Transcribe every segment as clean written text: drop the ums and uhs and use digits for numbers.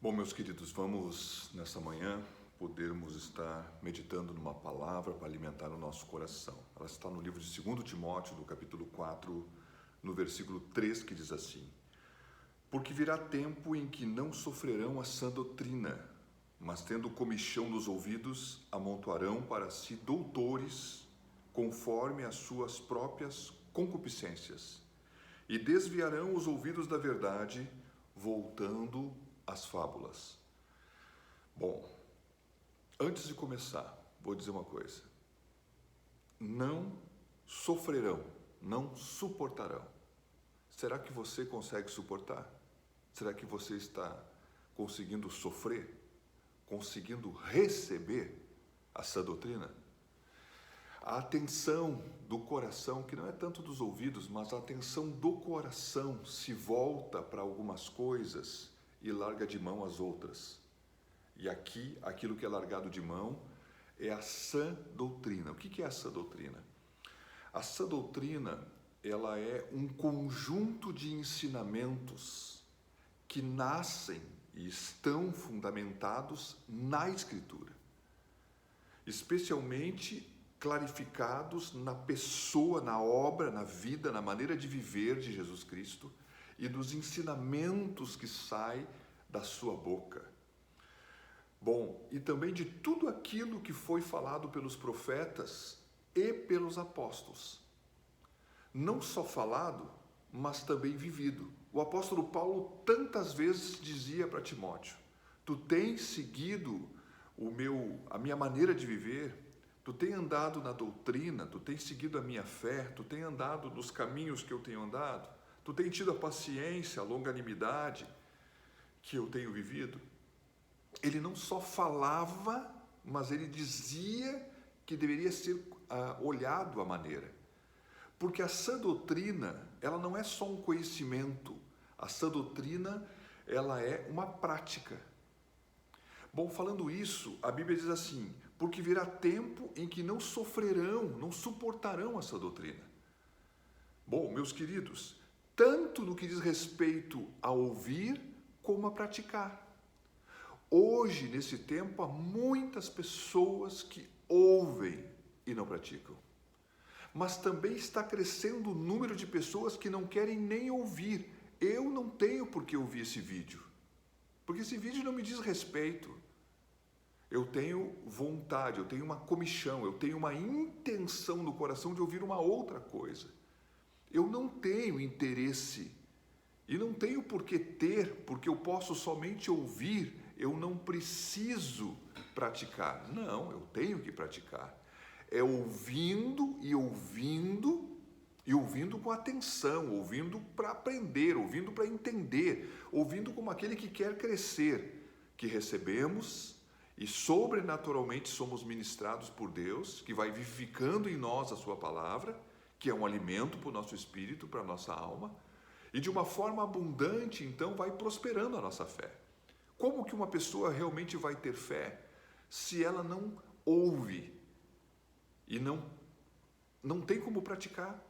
Bom, meus queridos, vamos nessa manhã podermos estar meditando numa palavra para alimentar o nosso coração. Ela está no livro de 2 Timóteo, do capítulo 4, no versículo 3, que diz assim: Porque virá tempo em que não sofrerão a sã doutrina, mas tendo comichão nos ouvidos, amontoarão para si doutores, conforme as suas próprias concupiscências, e desviarão os ouvidos da verdade, voltando às fábulas. Bom, antes de começar, vou dizer uma coisa. Não sofrerão, não suportarão. Será que você consegue suportar? Será que você está conseguindo sofrer? Conseguindo receber a sã doutrina? A atenção do coração, que não é tanto dos ouvidos, mas a atenção do coração se volta para algumas coisas e larga de mão as outras. E aqui, aquilo que é largado de mão é a sã doutrina. O que é a sã doutrina? A sã doutrina, ela é um conjunto de ensinamentos que nascem e estão fundamentados na Escritura, especialmente clarificados na pessoa, na obra, na vida, na maneira de viver de Jesus Cristo e dos ensinamentos que saem da sua boca. Bom, e também de tudo aquilo que foi falado pelos profetas e pelos apóstolos. Não só falado, mas também vivido. O apóstolo Paulo tantas vezes dizia para Timóteo: tu tens seguido a minha maneira de viver, tu tens andado na doutrina, tu tens seguido a minha fé, tu tens andado nos caminhos que eu tenho andado, tu tens tido a paciência, a longanimidade que eu tenho vivido. Ele não só falava, mas ele dizia que deveria ser olhado a maneira. Porque a sã doutrina, ela não é só um conhecimento. A sã doutrina, ela é uma prática. Bom, falando isso, a Bíblia diz assim: porque virá tempo em que não sofrerão, não suportarão essa doutrina. Bom, meus queridos, tanto no que diz respeito a ouvir, como a praticar. Hoje, nesse tempo, há muitas pessoas que ouvem e não praticam. Mas também está crescendo o número de pessoas que não querem nem ouvir. Eu não tenho por que ouvir esse vídeo, porque esse vídeo não me diz respeito. Eu tenho vontade, eu tenho uma comichão, eu tenho uma intenção no coração de ouvir uma outra coisa. Eu não tenho interesse e não tenho por que ter, porque eu posso somente ouvir. Eu não preciso praticar. Não, eu tenho que praticar. É ouvindo e ouvindo, e ouvindo com atenção, ouvindo para aprender, ouvindo para entender, ouvindo como aquele que quer crescer, que recebemos e sobrenaturalmente somos ministrados por Deus, que vai vivificando em nós a sua palavra, que é um alimento para o nosso espírito, para a nossa alma, e de uma forma abundante, então, vai prosperando a nossa fé. Como que uma pessoa realmente vai ter fé se ela não ouve e não tem como praticar?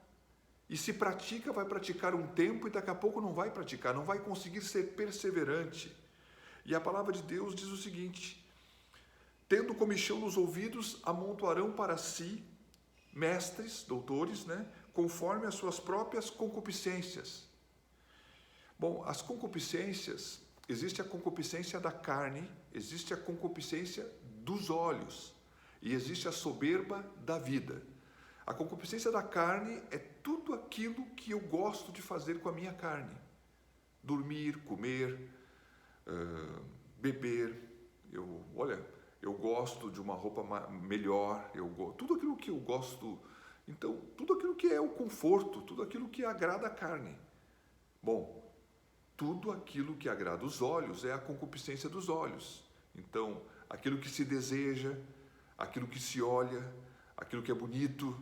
E se pratica, vai praticar um tempo e daqui a pouco não vai praticar, não vai conseguir ser perseverante. E a palavra de Deus diz o seguinte: tendo comichão nos ouvidos, amontoarão para si mestres, doutores, conforme as suas próprias concupiscências. Bom, as concupiscências, existe a concupiscência da carne, existe a concupiscência dos olhos e existe a soberba da vida. A concupiscência da carne é tudo aquilo que eu gosto de fazer com a minha carne. Dormir, comer, beber. Eu gosto de uma roupa melhor, tudo aquilo que eu gosto. Então, tudo aquilo que é o conforto, tudo aquilo que agrada a carne. Bom, tudo aquilo que agrada os olhos é a concupiscência dos olhos. Então, aquilo que se deseja, aquilo que se olha, aquilo que é bonito,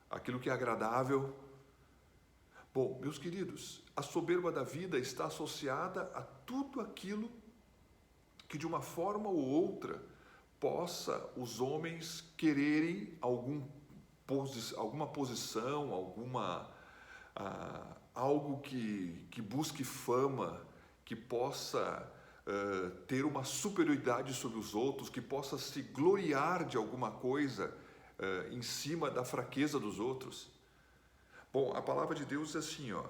aquilo que é agradável. Bom, meus queridos, a soberba da vida está associada a tudo aquilo que de uma forma ou outra possa os homens quererem alguma posição, algo que busque fama, que possa ter uma superioridade sobre os outros, que possa se gloriar de alguma coisa em cima da fraqueza dos outros. Bom, a palavra de Deus é assim, ó.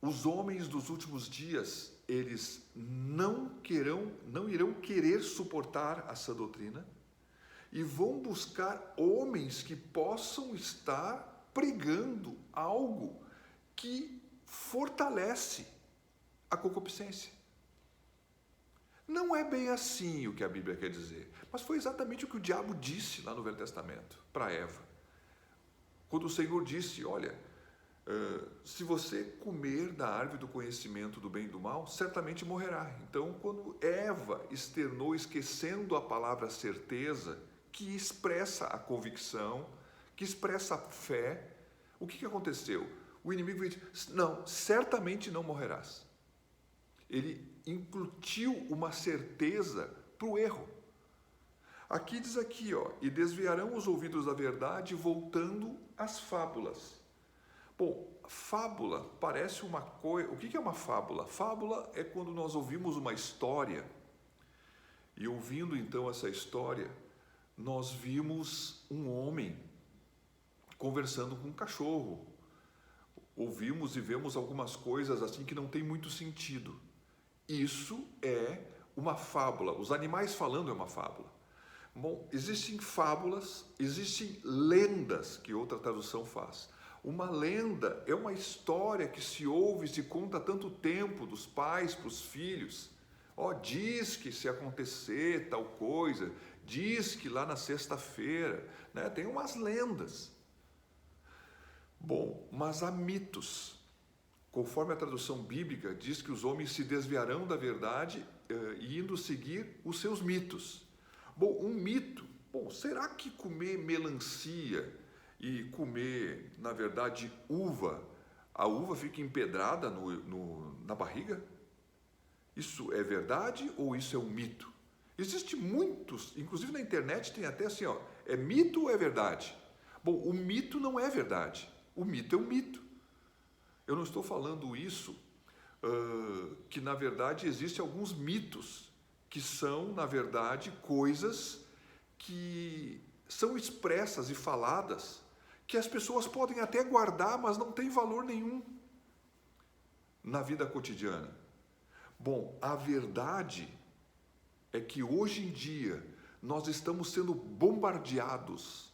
Os homens dos últimos dias, eles não irão querer suportar a sã doutrina e vão buscar homens que possam estar pregando algo que fortalece a concupiscência. Não é bem assim o que a Bíblia quer dizer, mas foi exatamente o que o diabo disse lá no Velho Testamento para Eva. Quando o Senhor disse, olha, se você comer da árvore do conhecimento do bem e do mal, certamente morrerá. Então, quando Eva externou, esquecendo a palavra certeza, que expressa a convicção, que expressa a fé, o que aconteceu? O inimigo disse, não, certamente não morrerás. Ele incutiu uma certeza para o erro. Aqui diz aqui, ó, e desviarão os ouvidos da verdade, voltando às fábulas. Bom, fábula parece uma coisa... O que é uma fábula? Fábula é quando nós ouvimos uma história, e ouvindo então essa história, nós vimos um homem conversando com um cachorro. Ouvimos e vemos algumas coisas assim que não tem muito sentido. Isso é uma fábula. Os animais falando é uma fábula. Bom, existem fábulas, existem lendas, que outra tradução faz. Uma lenda é uma história que se ouve e se conta há tanto tempo, dos pais para os filhos. Ó, diz que se acontecer tal coisa, diz que lá na sexta-feira, né? Tem umas lendas. Bom, mas há mitos. Conforme a tradução bíblica, diz que os homens se desviarão da verdade indo seguir os seus mitos. Bom, um mito, será que comer melancia e comer, na verdade, uva, a uva fica empedrada na barriga? Isso é verdade ou isso é um mito? Existem muitos, inclusive na internet tem até assim, ó, é mito ou é verdade? Bom, o mito não é verdade, o mito é um mito. Eu não estou falando isso, que na verdade existem alguns mitos, que são, na verdade, coisas que são expressas e faladas, que as pessoas podem até guardar, mas não tem valor nenhum na vida cotidiana. Bom, a verdade é que hoje em dia nós estamos sendo bombardeados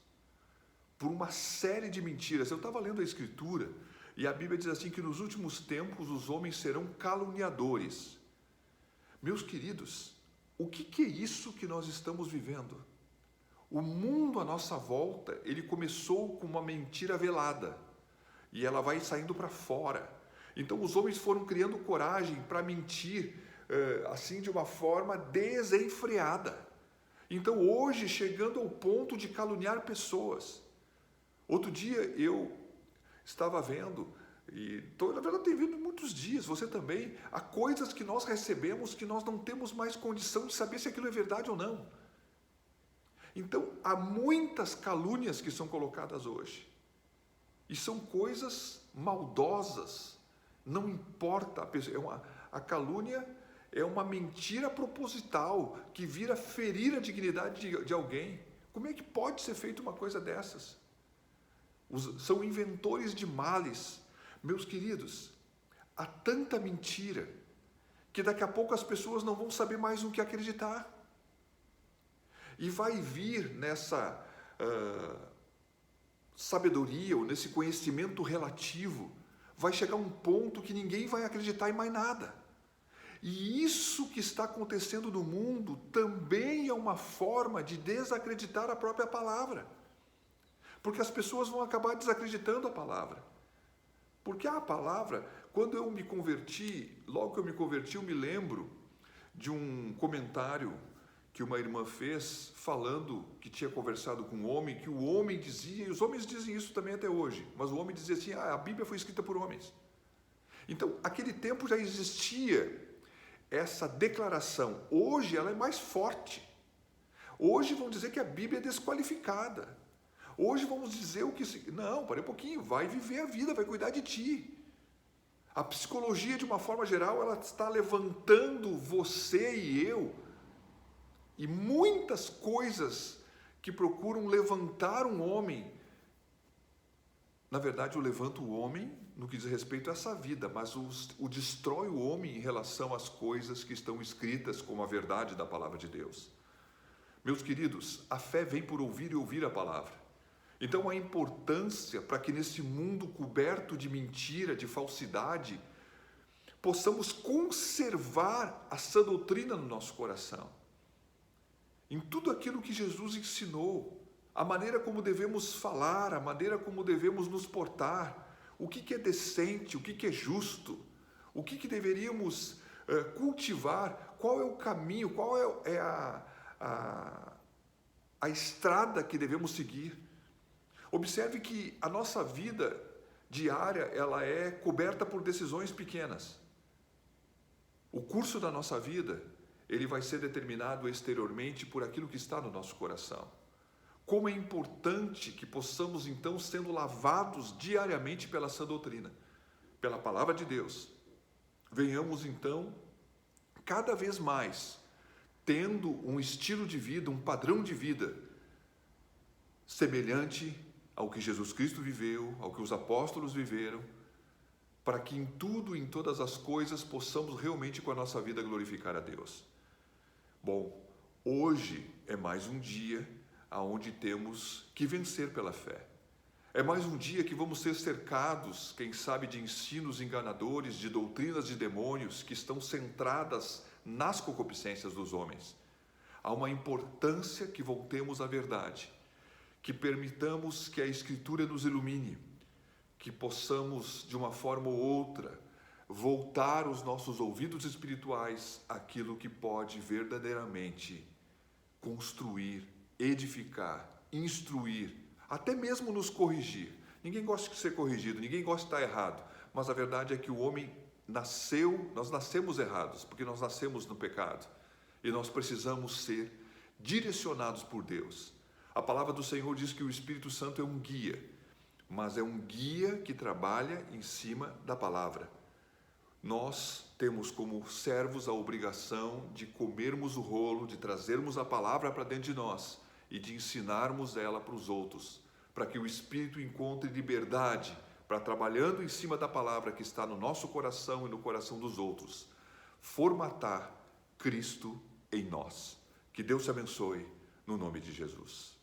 por uma série de mentiras. Eu estava lendo a Escritura e a Bíblia diz assim que nos últimos tempos os homens serão caluniadores. Meus queridos, o que é isso que nós estamos vivendo? O mundo à nossa volta, ele começou com uma mentira velada e ela vai saindo para fora. Então os homens foram criando coragem para mentir assim de uma forma desenfreada. Então hoje chegando ao ponto de caluniar pessoas. Outro dia eu estava vendo, na verdade tem vindo muitos dias, você também, há coisas que nós recebemos que nós não temos mais condição de saber se aquilo é verdade ou não. Então há muitas calúnias que são colocadas hoje. E são coisas maldosas. Não importa a pessoa. A calúnia é uma mentira proposital que vira ferir a dignidade de alguém. Como é que pode ser feita uma coisa dessas? São inventores de males. Meus queridos, há tanta mentira que daqui a pouco as pessoas não vão saber mais o que acreditar. E vai vir nessa sabedoria ou nesse conhecimento relativo, vai chegar um ponto que ninguém vai acreditar em mais nada. E isso que está acontecendo no mundo também é uma forma de desacreditar a própria palavra. Porque as pessoas vão acabar desacreditando a palavra. Porque a palavra, quando eu me converti, logo que eu me converti, eu me lembro de um comentário que uma irmã fez, falando que tinha conversado com um homem, que o homem dizia, e os homens dizem isso também até hoje, mas o homem dizia assim, a Bíblia foi escrita por homens. Então, naquele tempo já existia essa declaração. Hoje ela é mais forte. Hoje vão dizer que a Bíblia é desqualificada. Hoje vamos dizer o que... Não, para um pouquinho, vai viver a vida, vai cuidar de ti. A psicologia, de uma forma geral, ela está levantando você e eu e muitas coisas que procuram levantar um homem. Na verdade, o levanta o homem no que diz respeito a essa vida, mas o destrói o homem em relação às coisas que estão escritas como a verdade da palavra de Deus. Meus queridos, a fé vem por ouvir e ouvir a palavra. Então, a importância para que nesse mundo coberto de mentira, de falsidade, possamos conservar a sã doutrina no nosso coração. Em tudo aquilo que Jesus ensinou, a maneira como devemos falar, a maneira como devemos nos portar, o que é decente, o que é justo, o que deveríamos cultivar, qual é o caminho, qual é a estrada que devemos seguir. Observe que a nossa vida diária, ela é coberta por decisões pequenas. O curso da nossa vida, ele vai ser determinado exteriormente por aquilo que está no nosso coração. Como é importante que possamos, então, sendo lavados diariamente pela sã doutrina, pela palavra de Deus, venhamos, então, cada vez mais, tendo um estilo de vida, um padrão de vida, semelhante ao que Jesus Cristo viveu, ao que os apóstolos viveram, para que em tudo, em todas as coisas, possamos realmente com a nossa vida glorificar a Deus. Bom, hoje é mais um dia aonde temos que vencer pela fé. É mais um dia que vamos ser cercados, quem sabe, de ensinos enganadores, de doutrinas de demônios que estão centradas nas concupiscências dos homens. Há uma importância que voltemos à verdade, que permitamos que a Escritura nos ilumine, que possamos, de uma forma ou outra, voltar os nossos ouvidos espirituais àquilo que pode verdadeiramente construir, edificar, instruir, até mesmo nos corrigir. Ninguém gosta de ser corrigido, ninguém gosta de estar errado, mas a verdade é que o homem nós nascemos errados, porque nós nascemos no pecado, e nós precisamos ser direcionados por Deus. A palavra do Senhor diz que o Espírito Santo é um guia, mas é um guia que trabalha em cima da palavra. Nós temos como servos a obrigação de comermos o rolo, de trazermos a palavra para dentro de nós e de ensinarmos ela para os outros, para que o Espírito encontre liberdade para, trabalhando em cima da palavra que está no nosso coração e no coração dos outros, formatar Cristo em nós. Que Deus te abençoe, no nome de Jesus.